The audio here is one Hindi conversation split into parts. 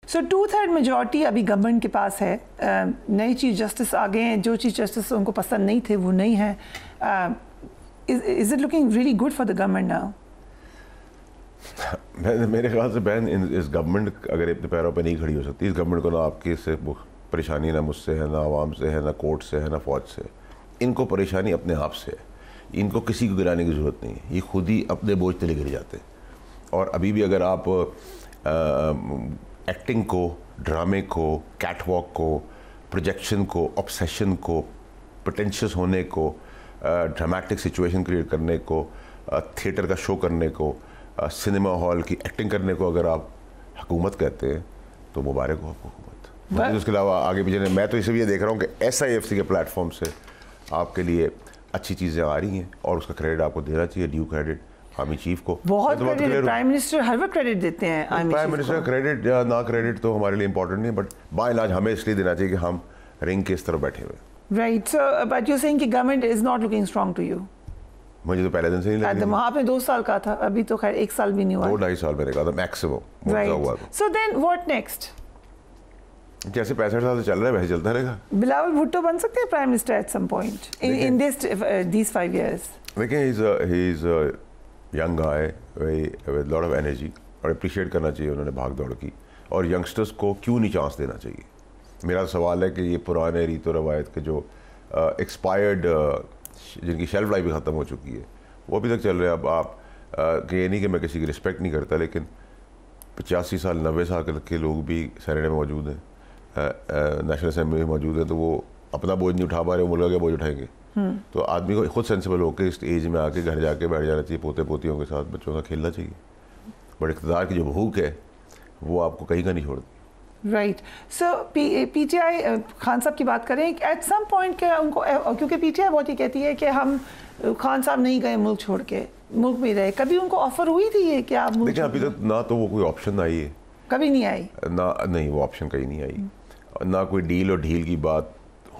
सो 2/3 मेजॉरिटी अभी गवर्नमेंट के पास है, नए चीफ जस्टिस आ गए हैं, जो चीफ जस्टिस उनको पसंद नहीं थे वो नहीं है. Is it looking really good for the government now? मेरे ख्याल से बहन इस गवर्नमेंट अगर अपने पैरों पर नहीं खड़ी हो सकती, इस गवर्नमेंट को ना आपके से परेशानी ना मुझसे है, ना आवाम से है, ना कोर्ट से है, ना फौज से. इनको परेशानी अपने आप से है. इनको किसी को गिराने की ज़रूरत नहीं है, ये खुद ही अपने बोझ तले गिर जाते हैं. और अभी भी अगर आप एक्टिंग को, ड्रामे को, कैटवॉक को, प्रोजेक्शन को, ऑब्सेशन को, पोटेंशियस होने को, ड्रामेटिक सिचुएशन क्रिएट करने को, थिएटर का शो करने को, सिनेमा हॉल की एक्टिंग करने को अगर आप हुकूमत कहते हैं तो मुबारक हो आपको हुकूमत. उसके अलावा आगे पीछे मैं तो इसलिए देख रहा हूँ कि SIFC के प्लेटफॉर्म से आपके लिए अच्छी चीज़ें आ रही हैं और उसका क्रेडिट आपको देना चाहिए, ड्यू क्रेडिट आर्मी चीफ को. बहुत क्रेडिट, प्राइम मिनिस्टर हर वक्त क्रेडिट देते हैं. प्राइम मिनिस्टर क्रेडिट या ना क्रेडिट तो हमारे लिए इंपॉर्टेंट नहीं है, बट बाय एंड लार्ज हमें इसलिए देना चाहिए कि हम रिंग के इस तरफ बैठे हुए. Right. So but you saying कि government is not looking strong to you? मुझे तो पहले दिन से नहीं लगा. वहाँ पे 2 साल का था, अभी तो खैर 1 साल भी नहीं हुआ. 2-2.5 साल मैंने कहा था maximum. Right. So then what next? जैसे 65 साल से चल रहा है वैसे चलता रहेगा. बिलावल भुट्टो बन सकते हैं prime minister at some point in these 5 years? देखिए he is a young guy with lot of energy और अप्रिशिएट करना चाहिए उन्होंने भाग दौड़ की. और यंगस्टर्स को क्यों नहीं चांस देना चाहिए? मेरा सवाल है कि ये पुराने रीतो रवायत के जो एक्सपायर्ड जिनकी शेल्फ लाइफ भी ख़त्म हो चुकी है वो अभी तक चल रहे हैं. अब आप ये नहीं कि मैं किसी की रिस्पेक्ट नहीं करता, लेकिन 85 साल 90 साल के लोग भी सेनेट में मौजूद हैं, नेशनल असेंबली में मौजूद है, तो वो अपना बोझ नहीं उठा पा रहे, वो मुल्क का बोझ उठाएंगे. तो आदमी को खुद सेंसिबल होकर इस एज में आके घर जाके बैठ जाना चाहिए, पोते पोतियों के साथ बच्चों का खेलना चाहिए. बट इक़्तिदार की जो भूख है वो आपको कहीं का नहीं छोड़ती. राइट. सो PTI खान साहब की बात करें, एट सम पॉइंट क्या उनको, क्योंकि PTI बहुत ही कहती है कि हम खान साहब नहीं गए मुल्क छोड़ के, मुल्क में रहे, कभी उनको ऑफर हुई थी ये कि आप मुल्क? देखिए अभी तक ना तो वो कोई ऑप्शन आई है, कभी नहीं आई ना, नहीं वो ऑप्शन कहीं नहीं आई, ना कोई डील और ढील की बात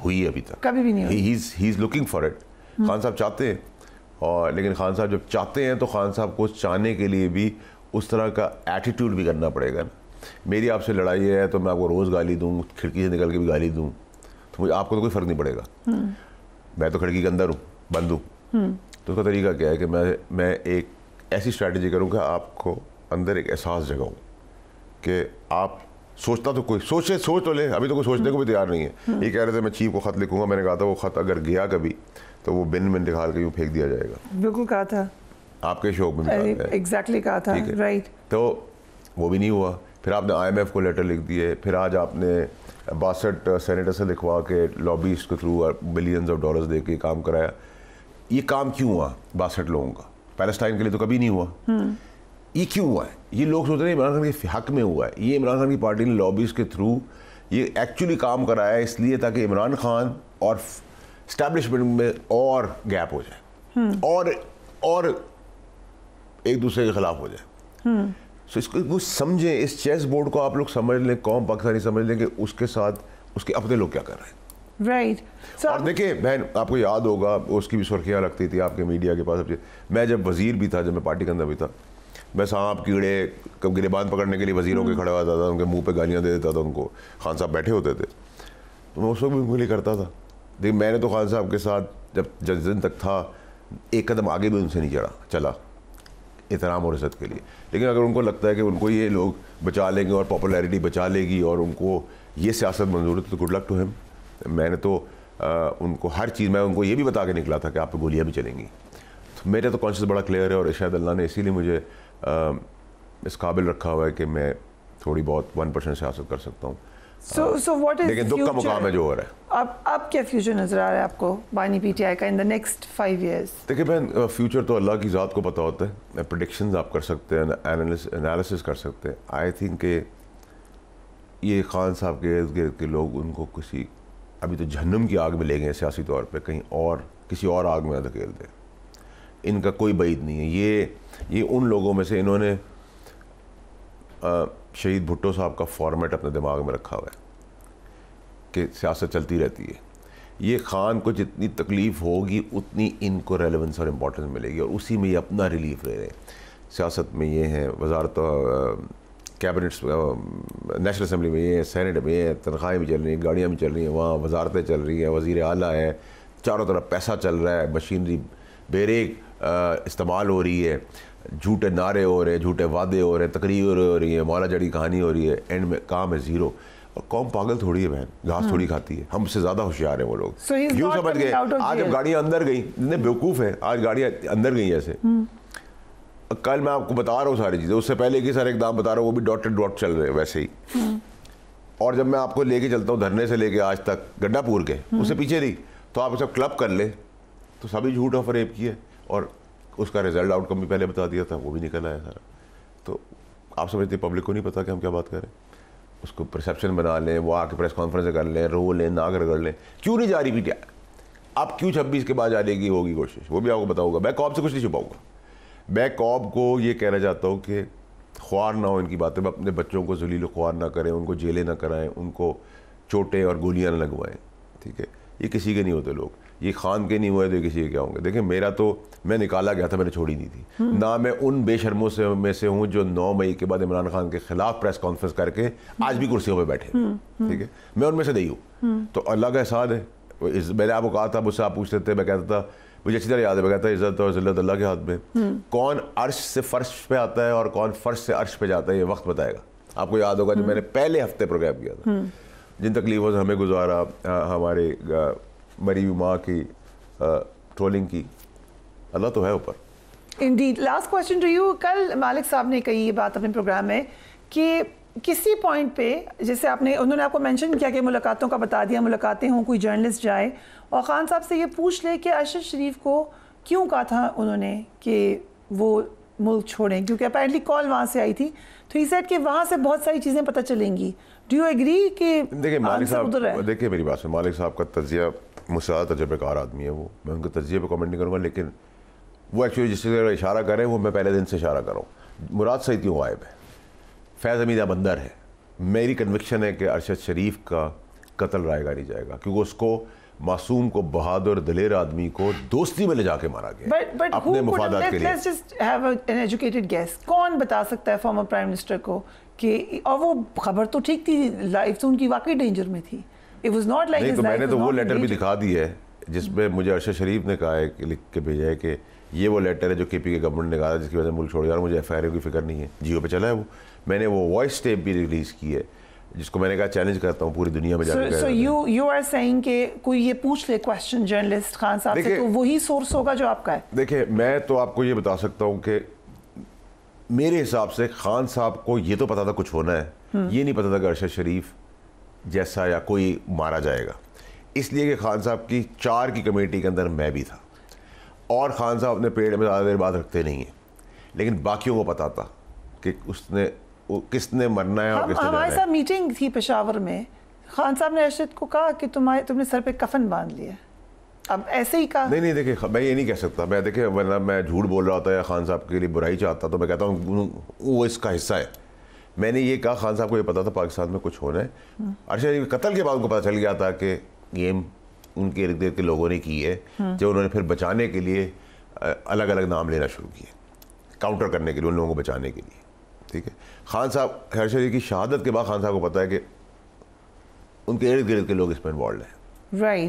हुई अभी तक, कभी भी नहीं हुई. He is looking for it. Khan साहब चाहते हैं, और लेकिन खान साहब जब चाहते हैं तो खान साहब को चाहने के लिए भी उस तरह का एटीट्यूड भी करना पड़ेगा ना. मेरी आपसे लड़ाई है तो मैं आपको रोज़ गाली दूँ, खिड़की से निकल के भी गाली दूँ, तो मुझे आपको तो कोई फ़र्क नहीं पड़ेगा. मैं तो खिड़की के अंदर हूँ, बंद हूँ. तो उसका तरीका क्या है कि मैं एक ऐसी स्ट्रैटेजी करूँ कि आपको अंदर एक एहसास जगाऊँ कि आप सोचता तो कोई सोच तो ले. अभी तो कोई सोचने को भी तैयार नहीं है. ये कह रहे थे मैं चीफ को ख़त लिखूँगा, मैंने कहा था वो ख़त अगर गया कभी तो वो बिन में निकाल के यूँ फेंक दिया जाएगा. बिल्कुल कहा था आपके शौक में भी. एग्जैक्टली कहा था. राइट. तो वो भी नहीं हुआ. फिर आपने IMF को लेटर लिख दिए, फिर आज आपने 62 सेनेटर से लिखवा के लॉबीस्ट के थ्रू बिलियंस ऑफ डॉलर्स दे के काम कराया. ये काम क्यों हुआ 62 लोगों का? पैलेस्टाइन के लिए तो कभी नहीं हुआ. ये क्यों हुआ है? ये लोग सोच रहे हैं इमरान खान के हक में हुआ है. ये इमरान खान की पार्टी ने लॉबीज के थ्रू ये एक्चुअली काम कराया है, इसलिए ताकि इमरान खान और इस्टेब्लिशमेंट में और गैप हो जाए, और एक दूसरे के खिलाफ हो जाए. सो इसको वो समझें, इस चेस बोर्ड को आप लोग समझ लें, कौम पाकिस्तानी समझ लें कि उसके साथ उसके अपने लोग क्या कर रहे हैं. राइट. और देखिए बहन, आपको याद होगा उसकी भी सुर्खियाँ लगती थी आपके मीडिया के पास. मैं जब वजीर भी था, जब मैं पार्टी के अंदर भी था, मैं सांप कीड़े कब गिरेबान पकड़ने के लिए वजीरों के खड़ा होता था, उनके मुंह पे गालियाँ दे देता था उनको. खान साहब बैठे होते थे तो मैं उस वक्त भी उनके लिए करता था. देखिए मैंने तो खान साहब के साथ जब जिस दिन तक था एक कदम आगे भी उनसे नहीं चला एहतराम और इज़्ज़त के लिए. लेकिन अगर उनको लगता है कि उनको ये लोग बचा लेंगे और पॉपुलैरिटी बचा लेगी और उनको ये सियासत मंजूर है तो गुड लक टू हिम. मैंने तो उनको हर चीज़, मैं उनको ये भी बता के निकला था कि आप पे गोलियाँ भी चलेंगी. तो मेरे तो कॉन्शियस बड़ा क्लियर है और शायद अल्लाह ने इसीलिए मुझे इस काबिल रखा हुआ है कि मैं थोड़ी बहुत 1% सियासत कर सकता हूँ. So what is लेकिन दुख का मुकाम है जो हो रहा है. अब क्या फ्यूचर नजर आ रहा है आपको बानी PTI का इन द नेक्स्ट 5 years? देखिए बहन, फ्यूचर तो अल्लाह की ज़ात को पता होता है. प्रेडिक्शंस आप कर सकते हैं, एनालिसिस कर सकते हैं. आई थिंक कि ये खान साहब के इर्द गिर्द के लोग उनको किसी अभी तो जहन्नुम की आग में ले गए सियासी तौर पे, कहीं और किसी और आग में धकेल दें. इनका कोई बैद नहीं है. ये उन लोगों में से, इन्होंने शहीद भुट्टो साहब का फॉर्मेट अपने दिमाग में रखा हुआ है कि सियासत चलती रहती है. ये खान को जितनी तकलीफ़ होगी उतनी इनको रेलेवेंस और इम्पोर्टेंस मिलेगी और उसी में ये अपना रिलीफ ले रहे हैं. सियासत में ये हैं, वजारत कैबिनेट्स नेशनल असम्बली में ये, सेनेट में ये, तनख्वाहें भी चल रही हैं, गाड़ियाँ भी चल रही हैं, वहाँ वजारतें चल रही हैं, वज़ीर आला है, चारों तरफ पैसा चल रहा है, मशीनरी बेरेक इस्तेमाल हो रही है, झूठे नारे हो रहे हैं, झूठे वादे हो रहे हैं, तकरीर हो रही है, मौला जड़ी कहानी हो रही है, एंड में काम है ज़ीरो। और कौम पागल थोड़ी है बहन, घास थोड़ी खाती है, हमसे ज़्यादा होशियार है वो लोग। यूँ समझ गए आज अब गाड़ियाँ अंदर गई, जितने बेवकूफ़ हैं आज गाड़ियाँ अंदर गई ऐसे। कल मैं आपको बता रहा हूँ सारी चीज़ें, उससे पहले की सारे एकदम बता रहा हूँ, वो भी डॉट चल रहे हैं वैसे ही। और जब मैं आपको लेके चलता हूँ धरने से लेके आज तक गड्ढापुर के, उससे पीछे नहीं, तो आप सब क्लब कर ले तो सभी झूठ ऑफर रेप की है, और उसका रिजल्ट आउटकम भी पहले बता दिया था, वो भी निकल आया सारा। तो आप समझते पब्लिक को नहीं पता कि हम क्या बात करें, उसको परसेप्शन बना लें, वो आके प्रेस कॉन्फ्रेंस कर लें, रो लें, नाक रगड़ लें। क्यों नहीं जा रही पीटीआई? आप क्यों 26 के बाद जाने की होगी कोशिश, वो भी आपको बताऊँगा। मैं कॉब से कुछ नहीं छुपाऊँगा। मैं कॉब को ये कहना चाहता हूँ कि ख्वार ना हो इनकी बातें, अपने बच्चों को जलील ख्वार ना करें, उनको जेलें ना कराएं, उनको चोटें और गोलियां ना लगवाएं, ठीक है? ये किसी के नहीं होते लोग, ये खान के नहीं हुए तो ये किसी के क्या होंगे? देखिए मेरा तो, मैं निकाला गया था, मैंने छोड़ी नहीं थी ना। मैं उन बेशर्मों से में से हूँ जो 9 मई के बाद इमरान खान के खिलाफ प्रेस कॉन्फ्रेंस करके आज भी कुर्सियों पर बैठे, ठीक है? मैं उनमें से नहीं हूँ, तो अल्लाह का एहसान है। मैंने आपको कहा था, मुझसे आप पूछते थे, मैं कहता था, मुझे अच्छी तरह याद है, मैं कहता इज़्ज़त और ज़िल्लत अल्लाह के हाथ में, कौन अर्श से फर्श पे आता है और कौन फर्श से अर्श पे जाता है, ये वक्त बताएगा। आपको याद होगा जब मैंने पहले हफ्ते प्रोग्राम किया था, जिन तकलीफ़ों से हमें गुजारा, हमारे मरी हुई माँ की ट्रोलिंग की, अल्लाह तो है ऊपर। Indeed. Last question to you, कल मालिक साहब ने कही ये बात अपने प्रोग्राम में कि किसी पॉइंट पे, जैसे उन्होंने आपको मेंशन किया कि मुलाकातों का बता दिया, मुलाकातें हों, कोई जर्नलिस्ट जाए और ख़ान साहब से ये पूछ ले कि अरशद शरीफ को क्यों कहा था उन्होंने कि वो मुल्क छोड़ें, क्योंकि अपेरेंटली कॉल वहाँ से आई थी, तो ही सेड कि वहाँ से बहुत सारी चीज़ें पता चलेंगी। डू यू एग्री कि देखिए मालिक साहब, देखिए मेरी बात सुन, मालिक साहब का तजिया मुझसे ज़्यादा तजर्बेकार आदमी है वो, मैं उनके तजिए पर कमेंट नहीं करूँगा, लेकिन वो एक्चुअली जिस तरह इशारा करें वो मैं पहले दिन से इशारा कर रहा हूँ। मुराद सईद क्यों गायब है? फैज़ हमीद बंदर है। मेरी कन्विक्शन है कि अरशद शरीफ का कत्ल रायगा नहीं जाएगा, क्योंकि उसको, मासूम को, बहादुर दलेर आदमी को दोस्ती में ले जाके मारा गया अपने मुफादात के लिए। Let's just have an educated guess. कौन बता सकता है फॉर्मर प्राइम मिनिस्टर को कि, और वो खबर तो ठीक थी, लाइफ तो उनकी वाकई डेंजर में थी। It was not like नहीं, तो मैंने तो वो लेटर भी दिखा दी है जिसमें मुझे अरशद शरीफ ने कहा है, लिख के भेजा है कि ये वो लेटर है जो KP के गवर्नमेंट ने कहा था जिसकी वजह से मुल्क छोड़ यार, मुझे FIR की फिक्र नहीं है, जियो पे चला है वो। मैंने वो वॉइस टेप भी रिलीज़ की है जिसको मैंने कहा चैलेंज करता हूँ पूरी दुनिया में जाकर। So you are saying कि कोई ये पूछ ले क्वेश्चन जर्नलिस्ट खान साहब से, तो वही सोर्स होगा जो आपका है? देखिए मैं तो आपको ये बता सकता हूँ कि मेरे हिसाब से खान साहब को ये तो पता था कुछ होना है, ये नहीं पता था कि अरशद शरीफ जैसा या कोई मारा जाएगा, इसलिए कि खान साहब की 4 की कमेटी के अंदर मैं भी था, और खान साहब अपने पेड़ में ज़्यादा देर बात रखते नहीं हैं, लेकिन बाकियों को पता था कि किसने मरना है और किसने जाना है। हमारे साथ मीटिंग थी पेशावर में, खान साहब ने अरशद को कहा कि तुमने सर पे कफन बांध लिया। अब ऐसे ही कहा? नहीं देखिए मैं ये नहीं कह सकता, मैं देखिए वरना मैं झूठ बोल रहा होता या खान साहब के लिए बुराई चाहता तो मैं कहता हूँ वो इसका हिस्सा है। मैंने ये कहा खान साहब को ये पता था पाकिस्तान में कुछ होना है। अरशद कत्ल के बाद उनको पता चल गया था कि गेम उनके इर्द गिर्द के लोगों ने की है, जो उन्होंने फिर बचाने के लिए अलग अलग नाम लेना शुरू किए, काउंटर करने के लिए, उन लोगों को बचाने के लिए, ठीक है। खान साहब, अरशद शरीफ की शहादत के बाद खान साहब को पता है कि उनके इर्द गिर्द के लोग इसमें इन्वॉल्व हैं, राइट।